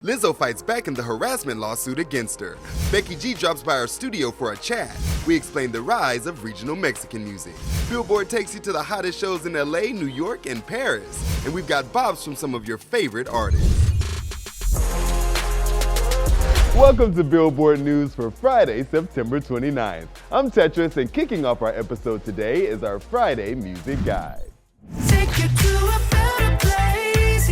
Lizzo fights back in the harassment lawsuit against her. Becky G drops by our studio for a chat. We explain the rise of regional Mexican music. Billboard takes you to the hottest shows in LA, New York, and Paris. And we've got bops from some of your favorite artists. Welcome to Billboard News for Friday, September 29th. I'm Tetris, and kicking off our episode today is our Friday Music Guide. Take you to a better place,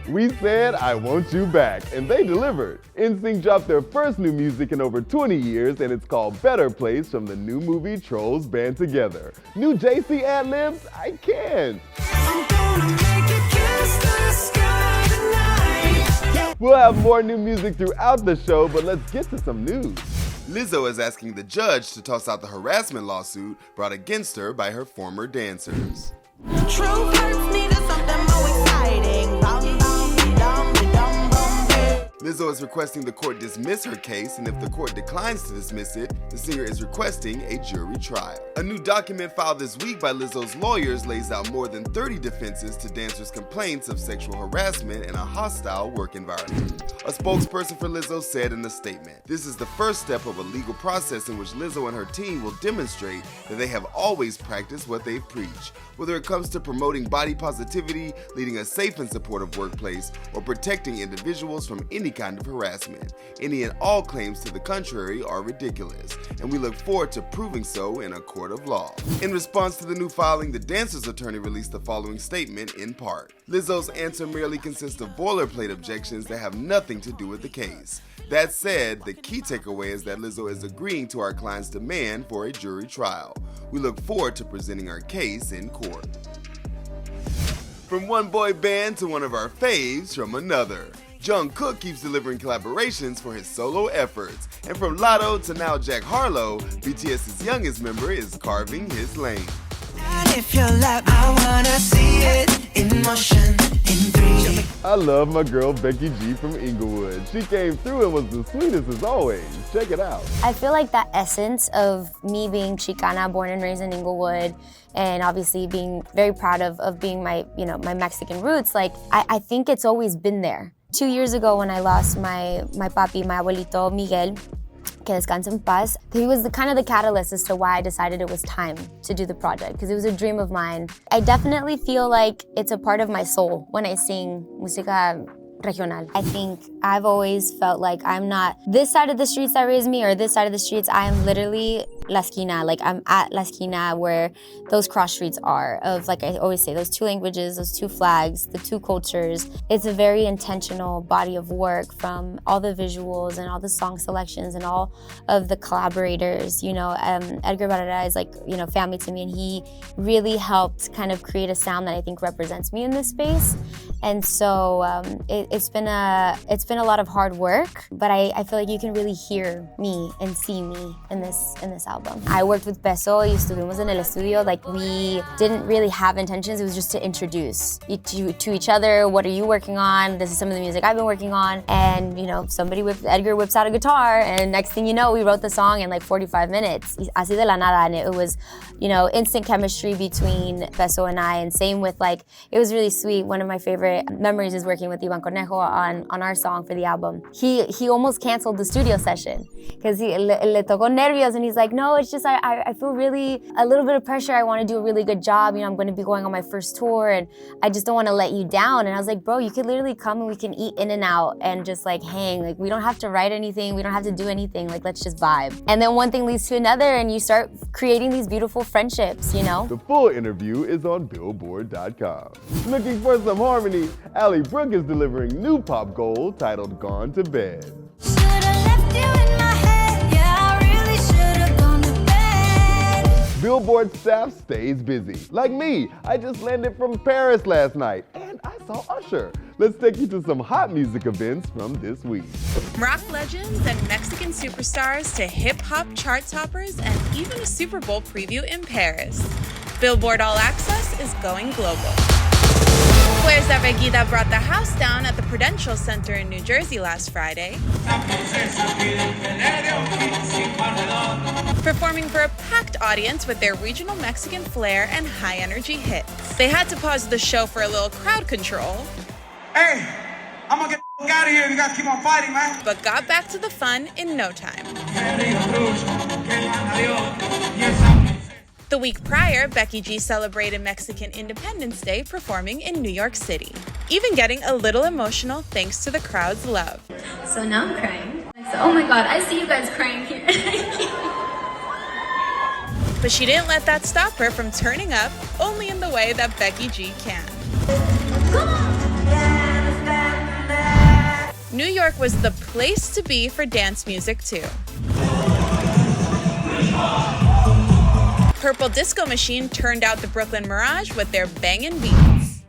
We said, I want you back, and they delivered. NSYNC dropped their first new music in over 20 years, and it's called Better Place from the new movie Trolls Band Together. New JC ad-libs? I can't. I'm gonna make it kiss the sky tonight. We'll have more new music throughout the show, but let's get to some news. Lizzo is asking the judge to toss out the harassment lawsuit brought against her by her former dancers. True hurts me to something more exciting. Lizzo is requesting the court dismiss her case, and if the court declines to dismiss it, the singer is requesting a jury trial. A new document filed this week by Lizzo's lawyers lays out more than 30 defenses to dancers' complaints of sexual harassment in a hostile work environment. A spokesperson for Lizzo said in a statement, "This is the first step of a legal process in which Lizzo and her team will demonstrate that they have always practiced what they've preached, whether it comes to promoting body positivity, leading a safe and supportive workplace, or protecting individuals from any kind of harassment. Any and all claims to the contrary are ridiculous, and we look forward to proving so in a court of law." In response to the new filing, the dancer's attorney released the following statement in part. Lizzo's answer merely consists of boilerplate objections that have nothing to do with the case. That said, the key takeaway is that Lizzo is agreeing to our client's demand for a jury trial. We look forward to presenting our case in court. From one boy band to one of our faves from another. Jung Kook keeps delivering collaborations for his solo efforts. And from Lotto to now Jack Harlow, BTS's youngest member is carving his lane. And if you're like, I wanna see it in motion in 3. I love my girl Becky G from Inglewood. She came through and was the sweetest as always. Check it out. I feel like that essence of me being Chicana, born and raised in Inglewood, and obviously being very proud of being my my Mexican roots, like I think it's always been there. 2 years ago when I lost my papi, my abuelito Miguel, que descanse en paz, he was the kind of the catalyst as to why I decided it was time to do the project, because it was a dream of mine. I definitely feel like it's a part of my soul when I sing música regional. I think I've always felt like I'm not this side of the streets that raised me or this side of the streets. I am literally La Esquina, like I'm at La Esquina where those cross streets are, of, like I always say, those two languages, those two flags, the two cultures. It's a very intentional body of work, from all the visuals and all the song selections and all of the collaborators. Edgar Barrera is like, family to me, and he really helped kind of create a sound that I think represents me in this space. And so it's been a lot of hard work, but I feel like you can really hear me and see me in this album. I worked with Peso y estuvimos en el estudio. Like, we didn't really have intentions. It was just to introduce to each other. What are you working on? This is some of the music I've been working on. And Edgar whips out a guitar, and next thing you know, we wrote the song in like 45 minutes. Así de la nada, and it was instant chemistry between Peso and I. And same with it was really sweet. One of my favorite memories is working with Ivan Cornejo on our song for the album. He almost canceled the studio session because le tocó nervios, and he's like, no, it's just I feel really a little bit of pressure. I want to do a really good job. I'm going to be going on my first tour, and I just don't want to let you down. And I was like, bro, you could literally come and we can eat in and out and just hang. Like, we don't have to write anything. We don't have to do anything. Like, let's just vibe. And then one thing leads to another, and you start creating these beautiful friendships, The full interview is on Billboard.com. Looking for some harmony? Allie Brooke is delivering new pop gold titled Gone to Bed. Billboard staff stays busy. Like me, I just landed from Paris last night, and I saw Usher. Let's take you to some hot music events from this week. Rock legends and Mexican superstars to hip-hop chart toppers and even a Super Bowl preview in Paris. Billboard All Access is going global. Fuerza Regida brought the house down at the Prudential Center in New Jersey last Friday, performing for a packed audience with their regional Mexican flair and high-energy hits. They had to pause the show for a little crowd control. Hey, I'm gonna get Get out of here, you guys keep on fighting, man. but got back to the fun in no time. The week prior, Becky G celebrated Mexican Independence Day performing in New York City, even getting a little emotional thanks to the crowd's love. So now I'm crying. Oh my God, I see you guys crying here. But she didn't let that stop her from turning up, only in the way that Becky G can. New York was the place to be for dance music too. Purple Disco Machine turned out the Brooklyn Mirage with their bangin' beats.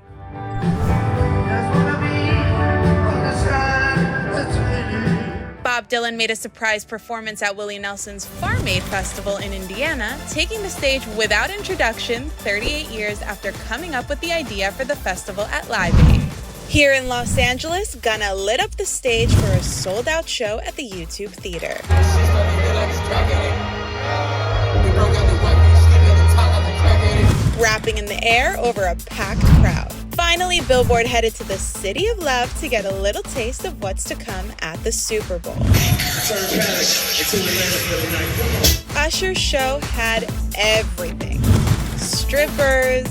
Bob Dylan made a surprise performance at Willie Nelson's Farm Aid Festival in Indiana, taking the stage without introduction 38 years after coming up with the idea for the festival at Live Aid. Here in Los Angeles, Gunna lit up the stage for a sold-out show at the YouTube Theater. Rapping in the air over a packed crowd. Finally, Billboard headed to the City of Love to get a little taste of what's to come at the Super Bowl. Usher's show had everything. Strippers,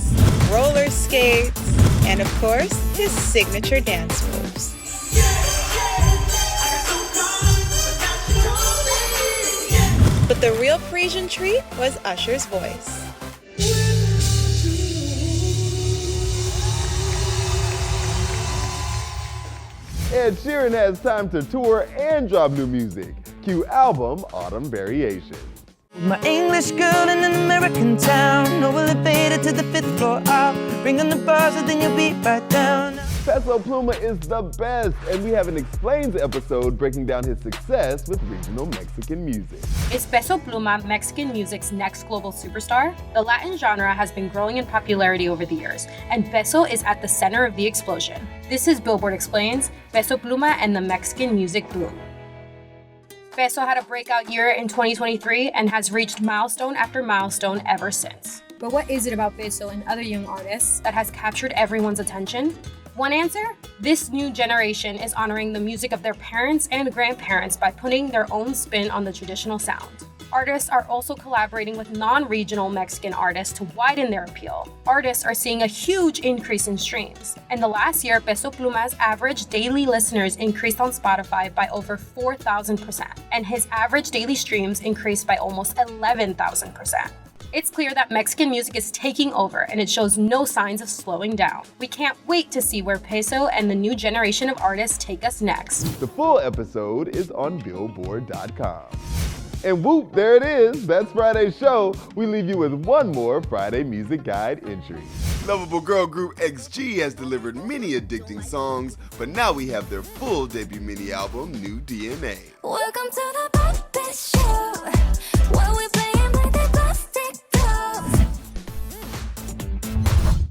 roller skates, and of course, his signature dance moves. But the real Parisian treat was Usher's voice. Ed Sheeran has time to tour and drop new music. Cue album Autumn Variations. My English girl in an American town, no elevator to the 5th floor. I'll bring on the bars and then you'll be right down. Peso Pluma is the best, and we have an Explains episode breaking down his success with regional Mexican music. Is Peso Pluma Mexican music's next global superstar? The Latin genre has been growing in popularity over the years, and Peso is at the center of the explosion. This is Billboard Explains, Peso Pluma and the Mexican music boom. Peso had a breakout year in 2023 and has reached milestone after milestone ever since. But what is it about Peso and other young artists That has captured everyone's attention? One answer? This new generation is honoring the music of their parents and grandparents by putting their own spin on the traditional sound. Artists are also collaborating with non-regional Mexican artists to widen their appeal. Artists are seeing a huge increase in streams. In the last year, Peso Pluma's average daily listeners increased on Spotify by over 4,000%, and his average daily streams increased by almost 11,000%. It's clear that Mexican music is taking over, and it shows no signs of slowing down. We can't wait to see where Peso and the new generation of artists take us next. The full episode is on Billboard.com. And whoop, there it is. That's Friday's show. We leave you with one more Friday Music Guide entry. Lovable girl group XG has delivered many addicting songs, but now we have their full debut mini album, New DNA. Welcome to the